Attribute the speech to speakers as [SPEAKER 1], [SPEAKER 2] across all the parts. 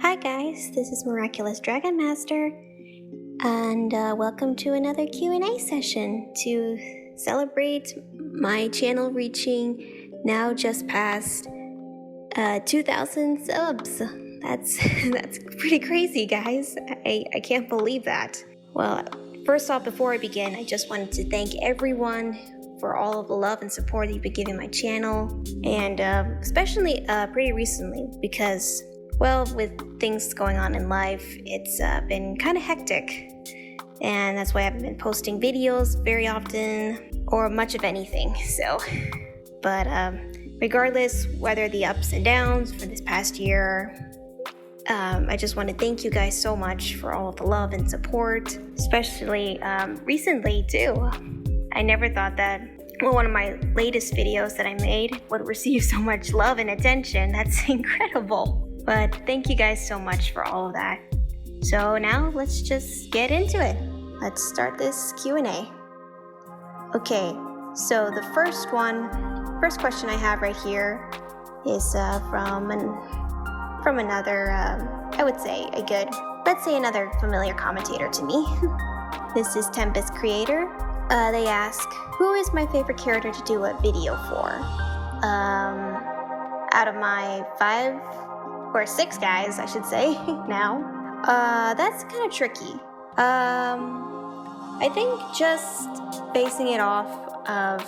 [SPEAKER 1] Hi guys, this is Miraculous Dragon Master, and welcome to another Q&A session to celebrate my channel reaching now just past 2,000 subs. That's pretty crazy, guys. I can't believe that. Well, first off, before I begin, I just wanted to thank everyone for all of the love and support that you've been giving my channel, and especially pretty recently, because, well, with things going on in life, it's been kind of hectic, and that's why I haven't been posting videos very often, or much of anything, but regardless, whether the ups and downs for this past year, I just want to thank you guys so much for all of the love and support, especially recently too. I never thought that one of my latest videos that I made would receive so much love and attention. That's incredible. But thank you guys so much for all of that. So now let's just get into it. Let's start this Q&A. Okay, so the first question I have right here is from another, I would say another familiar commentator to me. This is Tempest Creator. They ask, who is my favorite character to do a video for? Out of my 5 or 6 guys, I should say, now, that's kind of tricky. I think just basing it off of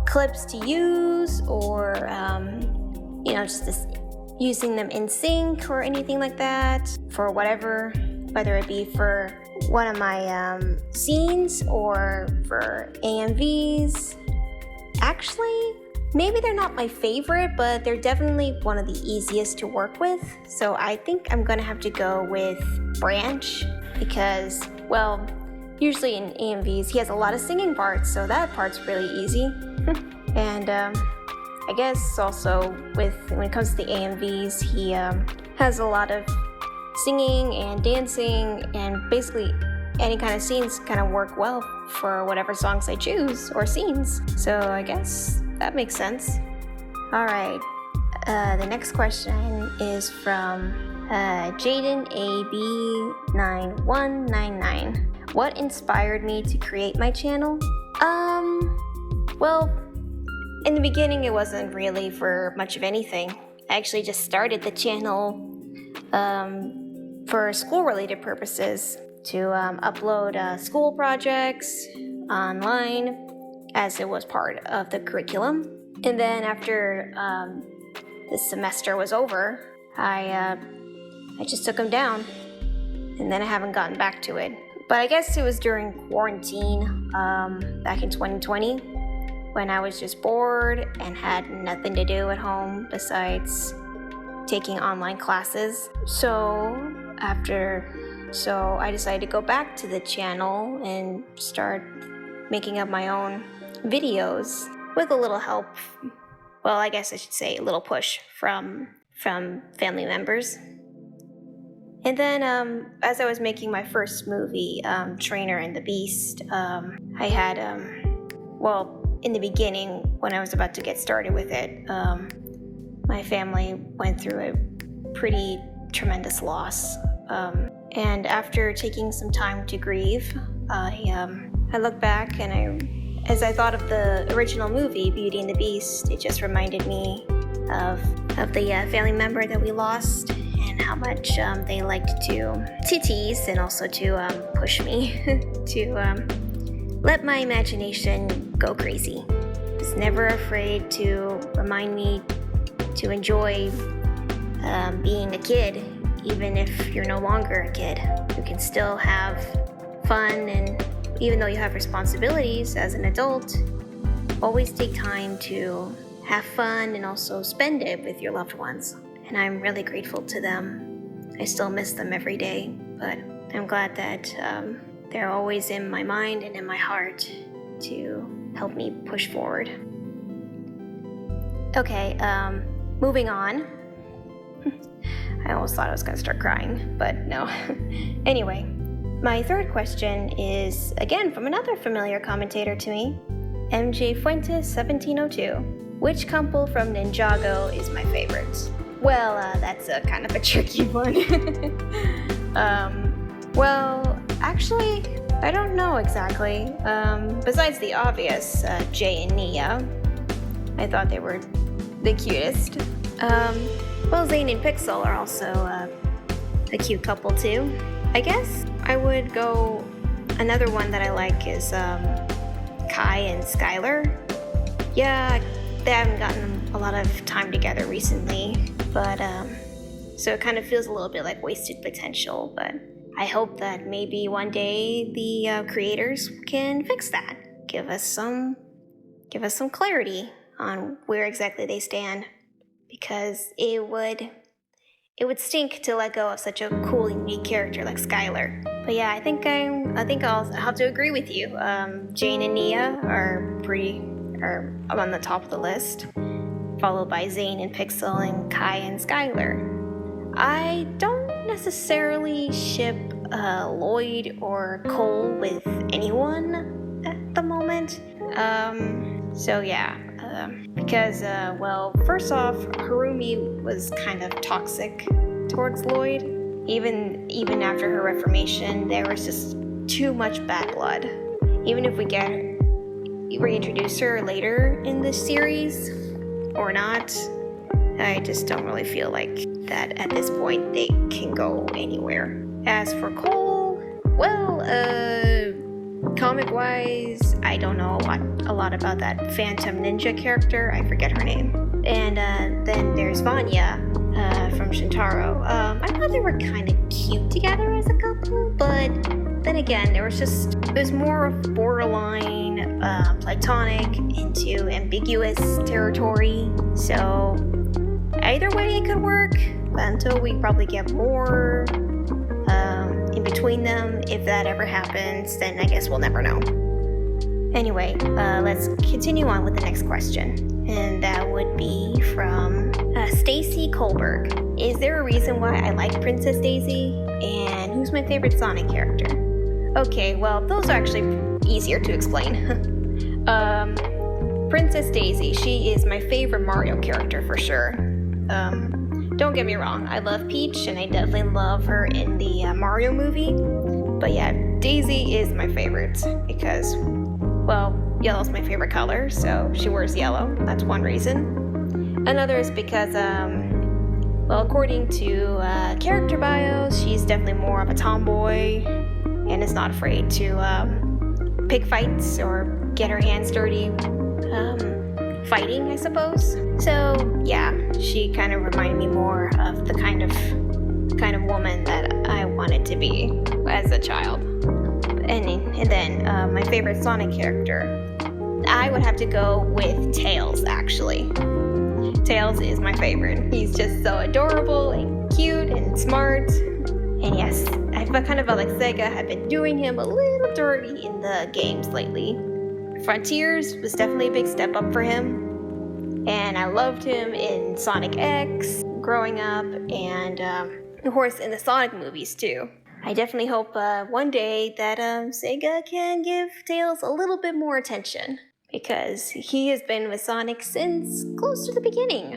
[SPEAKER 1] clips to use, or, just using them in sync or anything like that, for whatever, whether it be for one of my scenes or for AMVs. Actually, maybe they're not my favorite, but they're definitely one of the easiest to work with. So I think I'm gonna have to go with Branch, because, well, usually in AMVs he has a lot of singing parts, so that part's really easy. And I guess also when it comes to the AMVs, he has a lot of singing and dancing, and basically any kind of scenes kind of work well for whatever songs I choose or scenes. So I guess that makes sense. All right, the next question is from Jaden AB9199. What inspired me to create my channel? Well, in the beginning it wasn't really for much of anything. I actually just started the channel for school-related purposes, to upload school projects online, as it was part of the curriculum. And then after the semester was over, I just took them down, and then I haven't gotten back to it. But I guess it was during quarantine back in 2020, when I was just bored and had nothing to do at home besides taking online classes. So I decided to go back to the channel and start making up my own videos with a little help. Well, I guess I should say a little push from family members. And then as I was making my first movie, Trainer and the Beast, I had, in the beginning, when I was about to get started with it, my family went through a pretty tremendous loss. And after taking some time to grieve, I looked back, and as I thought of the original movie, Beauty and the Beast, it just reminded me of the family member that we lost, and how much they liked to tease and also to push me to let my imagination go crazy. It's never afraid to remind me to enjoy being a kid, even if you're no longer a kid. You can still have fun, and even though you have responsibilities as an adult, always take time to have fun and also spend it with your loved ones. And I'm really grateful to them. I still miss them every day, but I'm glad that they're always in my mind and in my heart to help me push forward. Okay, moving on. I almost thought I was going to start crying, but no. Anyway, my third question is, again, from another familiar commentator to me, MJ Fuentes 1702. Which couple from Ninjago is my favorite? Well, that's a kind of a tricky one. Well, actually, I don't know exactly. Besides the obvious, Jay and Nia, I thought they were the cutest. Well, Zane and Pixel are also a cute couple too. I guess I would go. Another one that I like is Kai and Skylar. Yeah, they haven't gotten a lot of time together recently, but so it kind of feels a little bit like wasted potential. But I hope that maybe one day the creators can fix that. Give us some clarity on where exactly they stand, because it would stink to let go of such a cool, unique character like Skylar. But yeah, I think I'll have to agree with you. Jane and Nia are on the top of the list, followed by Zane and Pixel and Kai and Skylar. I don't necessarily ship Lloyd or Cole with anyone at the moment. So yeah, because well, first off, Harumi was kind of toxic towards Lloyd. Even after her reformation, there was just too much bad blood. Even if we reintroduce her later in this series or not, I just don't really feel like that at this point they can go anywhere. As for Cole, well, comic-wise, I don't know a lot about that Phantom Ninja character. I forget her name. And then there's Vanya from Shintaro. I thought they were kind of cute together as a couple, but then again, it was more of borderline platonic into ambiguous territory. So either way it could work, but until we probably get more in between them, if that ever happens, then I guess we'll never know. Anyway, let's continue on with the next question, and that would be from Stacy Kohlberg. Is there a reason why I like Princess Daisy, and who's my favorite Sonic character? Okay, well, those are actually easier to explain. Princess Daisy, she is my favorite Mario character for sure. Don't get me wrong, I love Peach, and I definitely love her in the Mario movie. But yeah, Daisy is my favorite because, well, yellow's my favorite color, so she wears yellow. That's one reason. Another is because, well, according to character bios, she's definitely more of a tomboy and is not afraid to pick fights or get her hands dirty. Fighting, I suppose. So yeah, she kind of reminded me more of the kind of woman that I wanted to be as a child. And then my favorite Sonic character, I would have to go with Tails, actually. Tails is my favorite. He's just so adorable and cute and smart. And yes, I kind of felt like Sega had been doing him a little dirty in the games lately. Frontiers was definitely a big step up for him. And I loved him in Sonic X growing up, and of course in the Sonic movies too. I definitely hope one day that Sega can give Tails a little bit more attention, because he has been with Sonic since close to the beginning.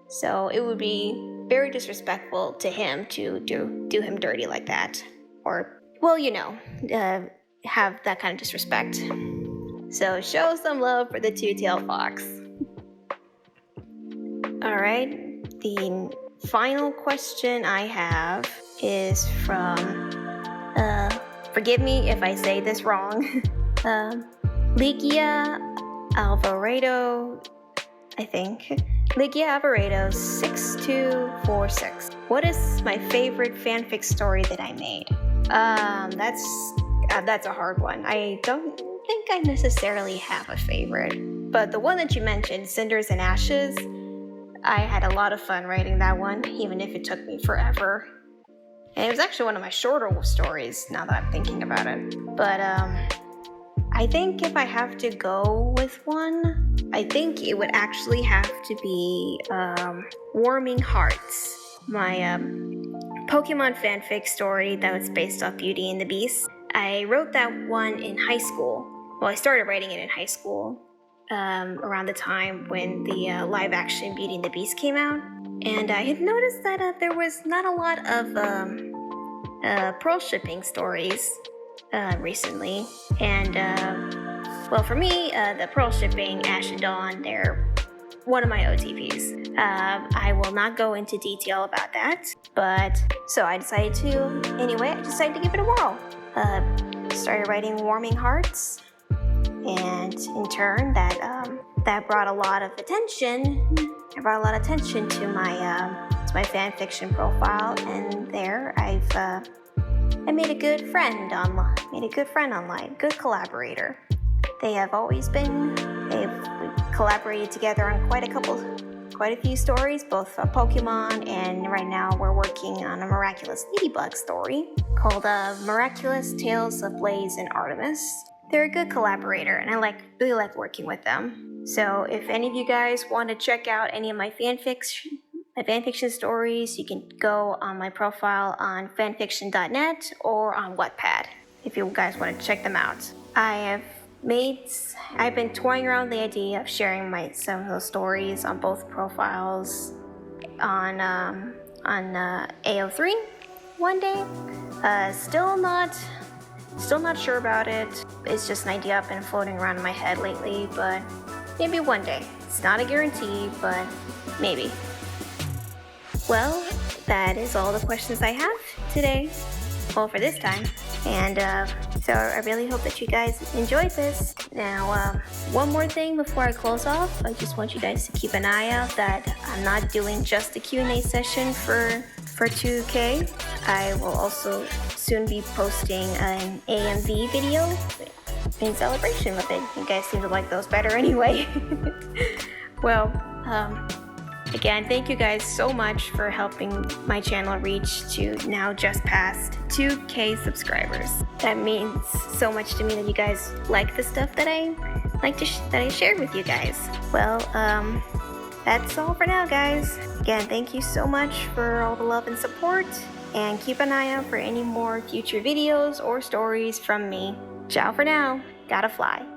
[SPEAKER 1] So it would be very disrespectful to him to do him dirty like that. Or, well, have that kind of disrespect. So show some love for the two-tailed fox. Alright, the final question I have is from, forgive me if I say this wrong, Ligia Alvarado, I think. Ligia Alvarado 6246. What is my favorite fanfic story that I made? That's a hard one. I don't think I necessarily have a favorite, but the one that you mentioned, Cinders and Ashes, I had a lot of fun writing that one, even if it took me forever. And it was actually one of my shorter stories, now that I'm thinking about it. But I think if I have to go with one, I think it would actually have to be Warming Hearts, my Pokemon fanfic story that was based off Beauty and the Beast. I wrote that one in high school. Well, I started writing it in high school around the time when the live-action Beauty and the Beast came out. and I had noticed that there was not a lot of pearl shipping stories recently. And well, for me, the pearl shipping Ash and Dawn, they're one of my OTPs. I will not go into detail about that, but so I decided to give it a whirl. Started writing Warming Hearts, and in turn, that brought a lot of attention. It brought a lot of attention to my fan fiction profile, and there I made a good friend online, good collaborator. They've collaborated together on quite a few stories, both Pokemon, and right now we're working on a Miraculous Ladybug story called Miraculous Tales of Blaze and Artemis. They're a good collaborator, and I really like working with them. So if any of you guys want to check out any of my fanfiction stories, you can go on my profile on fanfiction.net or on Wattpad if you guys want to check them out. I've been toying around the idea of sharing some of those stories on both profiles on AO3 one day. Still not sure about it. It's just an idea I've been floating around in my head lately, but maybe one day. It's not a guarantee, but maybe. Well, that is all the questions I have today. Well, for this time. And so I really hope that you guys enjoyed this. Now, one more thing before I close off. I just want you guys to keep an eye out that I'm not doing just a Q&A session for 2K. I will also soon be posting an AMV video in celebration with it. You guys seem to like those better anyway. Well, again, thank you guys so much for helping my channel reach to now just past 2K subscribers. That means so much to me that you guys like the stuff that I shared with you guys. Well, that's all for now, guys. Again, thank you so much for all the love and support, and keep an eye out for any more future videos or stories from me. Ciao for now. Gotta fly.